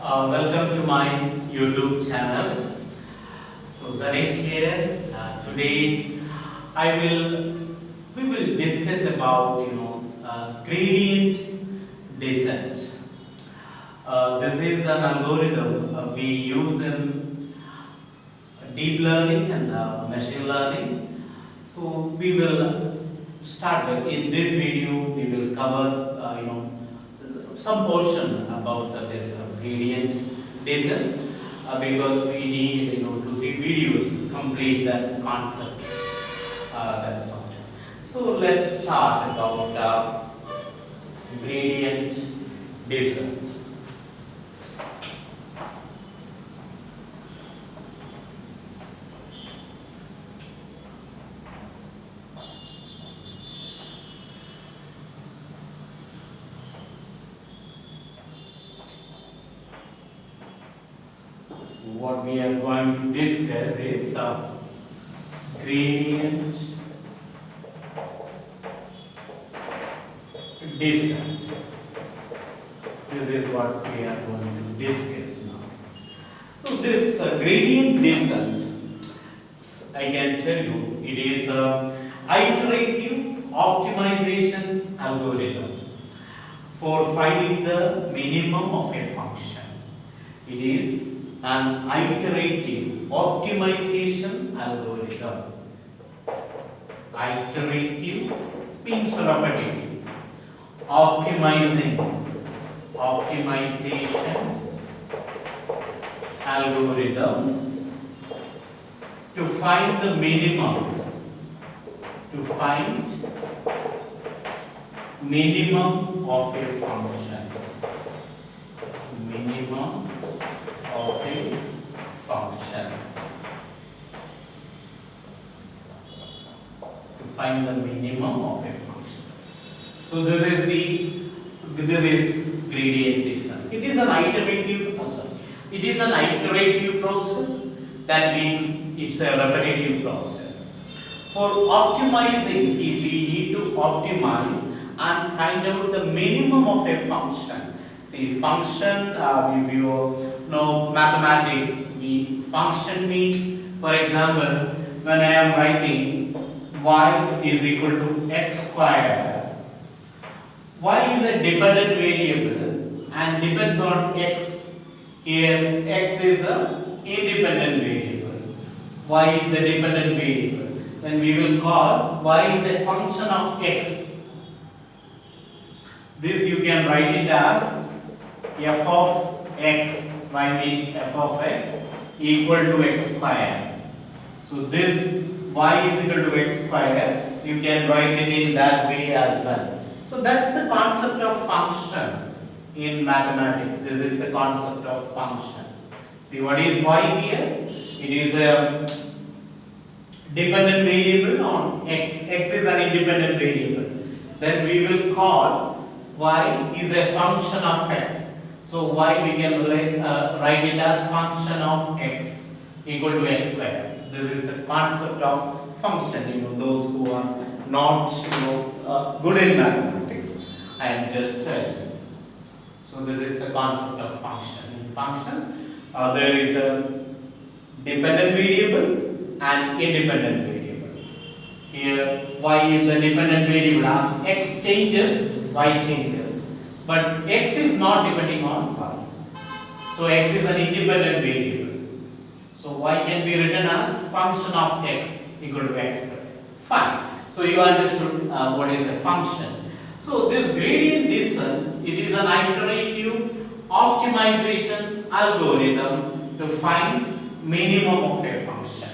Welcome to my YouTube channel. So Ganesh here. Today I will we will discuss about gradient descent. This is an algorithm we use in deep learning and machine learning. So we will start with in this video we will cover some portion about this gradient descent because we need 2-3 videos to complete that concept. That's all. So let's start about gradient descent. What we are going to discuss is gradient descent. This is what we are going to discuss now. So this gradient descent, I can tell you, it is a iterative optimization algorithm for finding the minimum of a function. It is an iterative optimization algorithm. Iterative means repetitive. Optimization algorithm to find the minimum. Minimum of a function. Minimum of a function. To find the minimum of a function. So this is gradient descent. It is an iterative process. That means it's a repetitive process. For optimizing, see, we need to optimize and find out the minimum of a function. See, function, if you know mathematics, function means, for example, when I am writing y is equal to x square, y is a dependent variable and depends on x. Here x is a independent variable, y is the dependent variable. Then we will call y is a function of x. This you can write it as f of x, y means f of x equal to x square. So this y is equal to x square, you can write it in that way as well. So that's the concept of function in mathematics. This is the concept of function. See, what is y here? It is a dependent variable on x. X is an independent variable. Then we will call y is a function of x. So y we can write it as function of x equal to x square. This is the concept of function. Those who are not good in mathematics, I am just telling you. So this is the concept of function. In function, there is a dependent variable and independent variable. Here y is the dependent variable. As x changes, y changes. But x is not depending on y. So x is an independent variable. So y can be written as function of x equal to x squared. Fine. So you understood what is a function. So this gradient descent, it is an iterative optimization algorithm to find minimum of a function.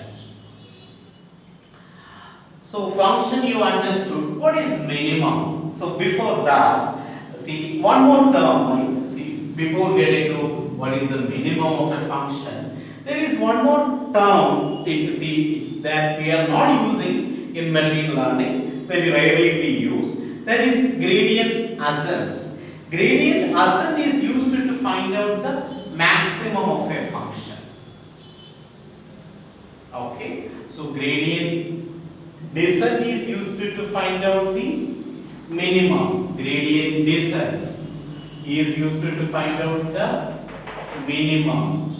So function you understood. What is minimum? So before that, see one more term. Before getting to what is the minimum of a function, there is one more term that we are not using in machine learning. Very rarely we use. That is gradient ascent. Gradient ascent is used to find out the maximum of a function. Okay. So gradient descent is used to find out the minimum. Gradient descent is used to find out the minimum.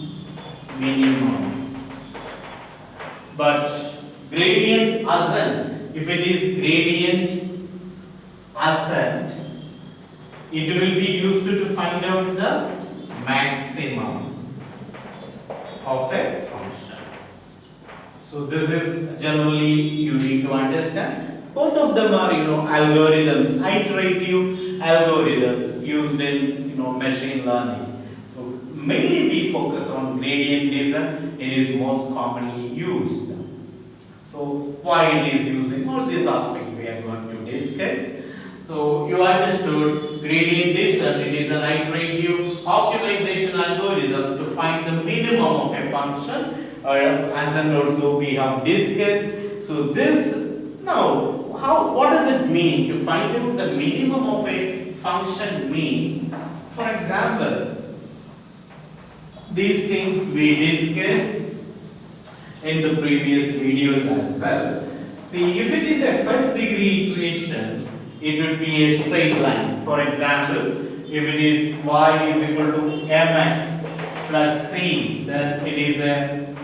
But gradient ascent, if it is gradient ascent, it will be used to find out the maximum of a function. So this is generally you need to understand. Both of them are algorithms, iterative algorithms used in machine learning. So mainly we focus on gradient descent. It is most commonly used. So why it is using all these aspects we are going to discuss. So you understood gradient descent. It is an iterative optimization algorithm to find the minimum of a function. As also we have discussed. So this now what does it mean to find out the minimum of a function means? For example, these things we discussed in the previous videos as well. See, if it is a first degree equation, it would be a straight line. For example, if it is y is equal to mx plus c, then it is a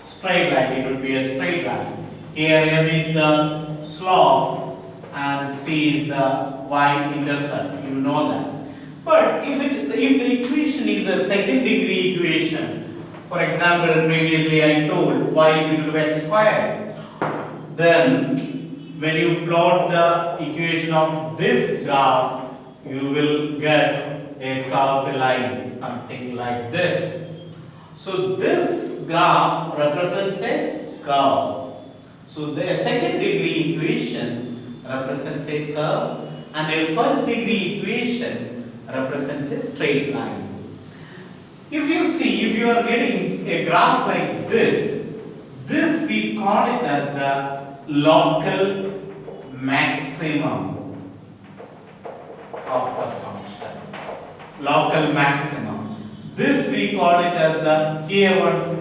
straight line. It would be a straight line. Here m is the slope and c is the y-intercept. You know that. But if the equation is a second degree equation, for example, previously I told y is equal to x squared, then when you plot the equation of this graph, you will get a curved line, something like this. So this graph represents a curve. So the second degree equation represents a curve and a first degree equation represents a straight line. If you are getting a graph like this we call it as the local maximum of the function. Local maximum. This we call it as the here one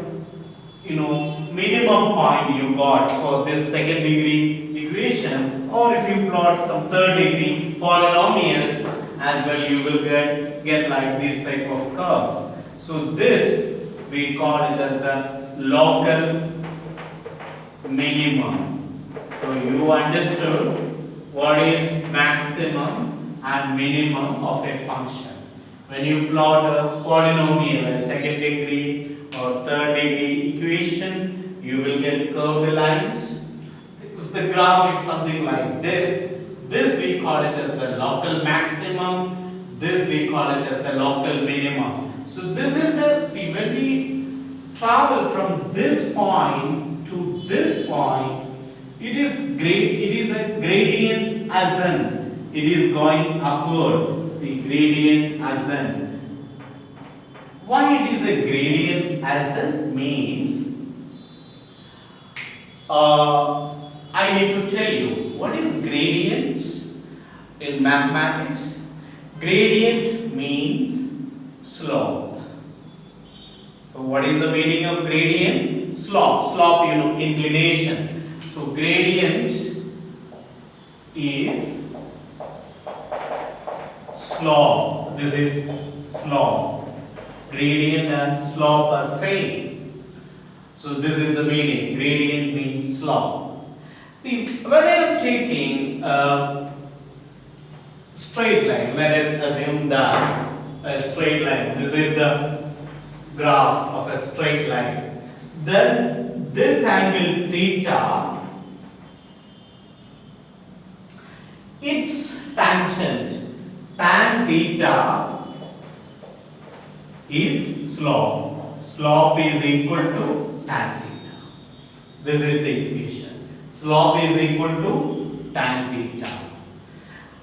minimum point you got for this second degree equation, or if you plot some third degree polynomials as well, you will get like these type of curves. So this we call it as the local minimum. So you understood what is maximum and minimum of a function. When you plot a polynomial, a second degree or third degree equation, you will get curved lines. If the graph is something like this we call it as the local maximum, this we call it as the local minimum. So this is when we travel from this point to this point, it is a gradient ascent. It is going upward. See, gradient ascent. Why it is a gradient ascent means, I need to tell you what is gradient in mathematics. Gradient means slope. So what is the meaning of gradient? Slope. Slope, inclination. So gradient is slope. This is slope. Gradient and slope are same. So this is the meaning. Gradient means slope. See, when I am taking a straight line, let us assume that a straight line. This is the graph of a straight line. Then this angle theta, its tangent, tan theta is slope. Slope is equal to tan theta. This is the equation. Slope is equal to tan theta.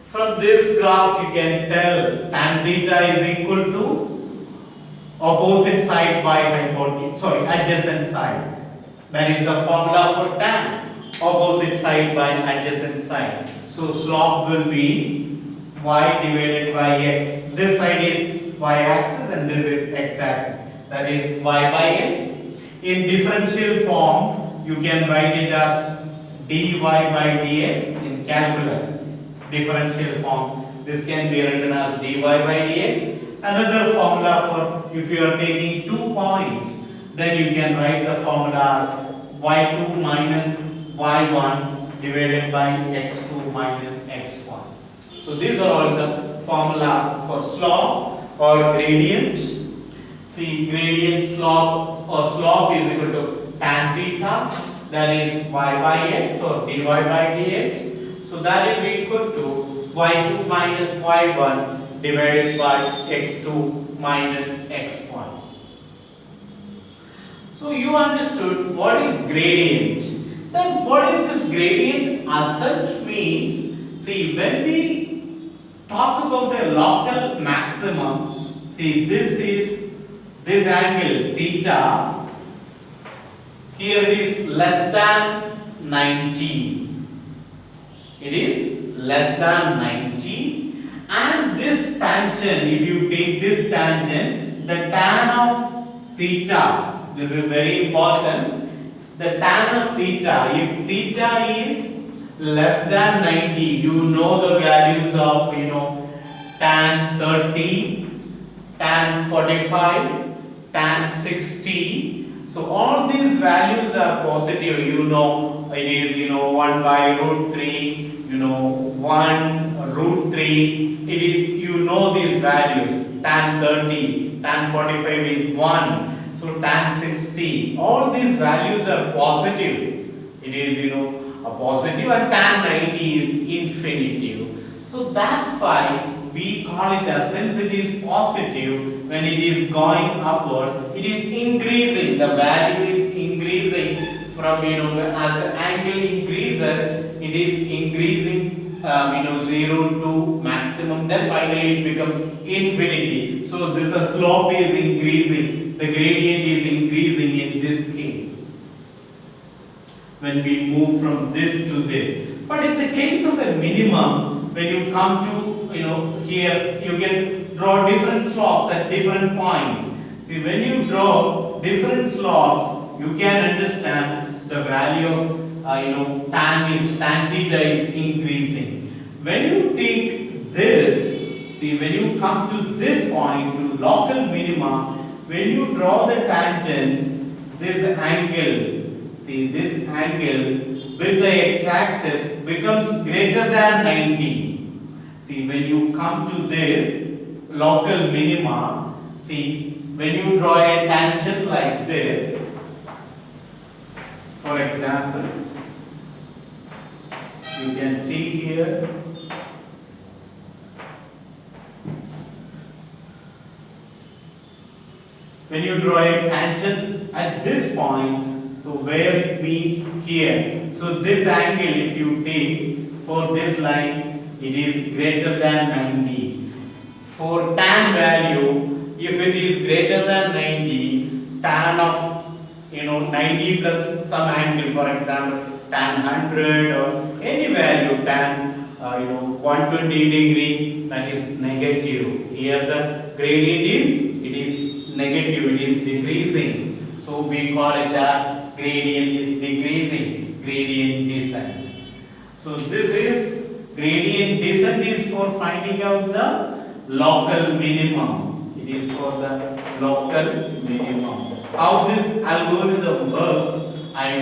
From this graph you can tell tan theta is equal to opposite side by hypotenuse, adjacent side. That is the formula for tan. Opposite side by adjacent side. So slope will be y divided by x. This side is y axis and this is x axis. That is y by x. In differential form, you can write it as dy by dx in calculus. Differential form. This can be written as dy by dx another formula for if you are taking 2 points, then you can write the formula as y2 minus y1 divided by x2 minus x1. So these are all the formulas for slope or gradient. See, gradient slope or slope is equal to tan theta, that is y by x or dy by dx. So that is equal to y2 minus y1 divided by x2 minus x1. So you understood what is gradient. Then what is this gradient as such means? See, when we talk about a local maximum, see this angle theta, here it is less than 90. It is less than 90, and this tangent, if you take this tangent, the tan of theta, this is very important, the tan of theta, if theta is less than 90, you know the values of tan 30, tan 45, tan 60. So all these values are positive. It is 1 by root 3, 1 root 3. It is these values. Tan 30, tan 45 is 1. So tan 60. All these values are positive. It is a positive, and tan 90 is infinitive. So that's why we call it as, since it is positive, when it is going upward, it is increasing. The value is increasing from as the angle increases, it is increasing 0 to maximum. Then finally it becomes infinity. So this slope is increasing. The gradient is increasing in this case when we move from this to this. But in the case of a minimum, when you come to here, you can draw different slopes at different points. See, when you draw different slopes, you can understand the value of tan theta is increasing. When you take this, see, when you come to this point, to local minima, when you draw the tangents, this angle, see, this angle with the x-axis becomes greater than 90. See, when you come to this local minima, see, when you draw a tangent like this, for example, you can see here, when you draw a tangent at this point, so where it meets here, so this angle, if you take for this line, it is greater than 90. For tan value, if it is greater than 90, tan of 90 plus some angle, for example tan 100 or any value, tan 120 degree, that is negative. Here the gradient is negative, it is decreasing. So we call it as gradient is decreasing, gradient descent. So this is gradient descent is for finding out the local minimum. It is for the local minimum. How this algorithm works, I